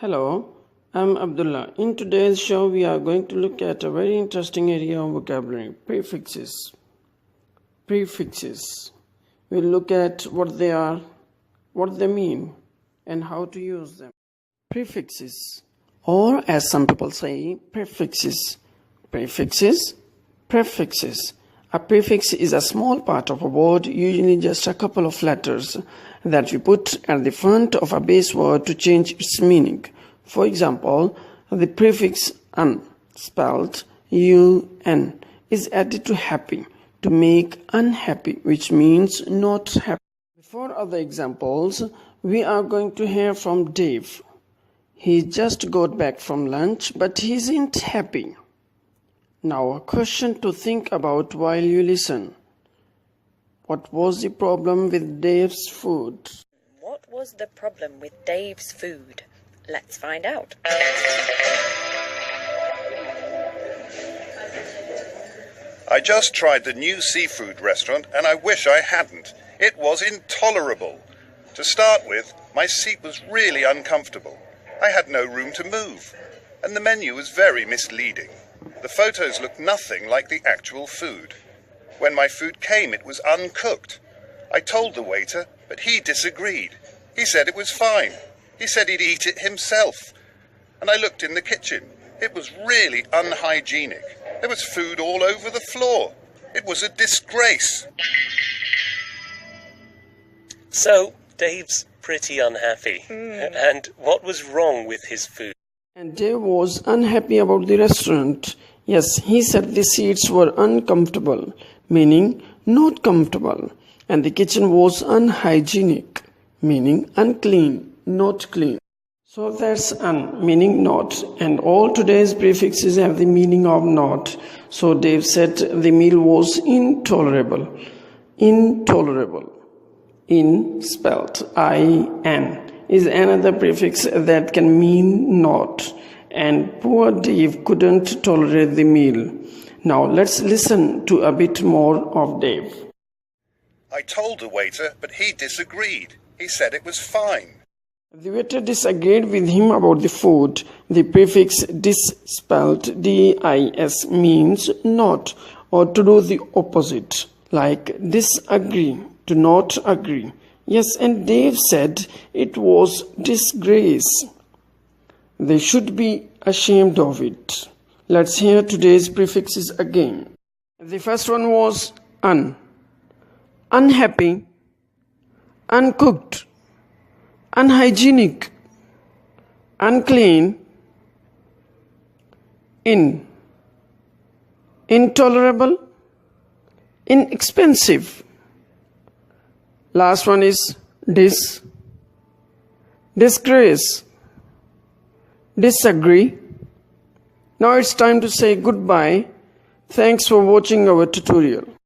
Hello, I'm Abdullah. In today's show, we are going to look at a very interesting area of vocabulary, prefixes. Prefixes. We'll look at what they are, what they mean, and how to use them. Prefixes, or as some people say, prefixes. Prefixes, prefixes. A prefix is a small part of a word, usually just a couple of letters, that we put at the front of a base word to change its meaning. For example, the prefix un, spelt un, is added to happy to make unhappy, which means not happy. For other examples, we are going to hear from Dave. He just got back from lunch, but he isn't happy. Now, a question to think about while you listen. What was the problem with Dave's food? What was the problem with Dave's food? Let's find out. I just tried the new seafood restaurant and I wish I hadn't. It was intolerable. To start with, my seat was really uncomfortable. I had no room to move, and the menu was very misleading. The photos looked nothing like the actual food. When my food came, it was uncooked. I told the waiter, but he disagreed. He said it was fine. He said he'd eat it himself. And I looked in the kitchen. It was really unhygienic. There was food all over the floor. It was a disgrace. So, Dave's pretty unhappy. And what was wrong with his food? And Dave was unhappy about the restaurant. Yes, he said the seats were uncomfortable, meaning not comfortable. And the kitchen was unhygienic, meaning unclean, not clean. So that's un, meaning not. And all today's prefixes have the meaning of not. So Dave said the meal was intolerable. Intolerable. In, spelt I-N, is another prefix that can mean not. And poor Dave couldn't tolerate the meal. Now let's listen to a bit more of Dave. I told the waiter, but he disagreed. He said it was fine. The waiter disagreed with him about the food. The prefix dis, spelt D-I-S, means not, or to do the opposite, like disagree, to not agree. Yes, and Dave said it was disgrace. They should be ashamed of it. Let's hear today's prefixes again. The first one was un, unhappy, uncooked, unhygienic, unclean, in, intolerable, inexpensive. Last one is dis, disgrace, disagree. Now it's time to say goodbye. Thanks for watching our tutorial.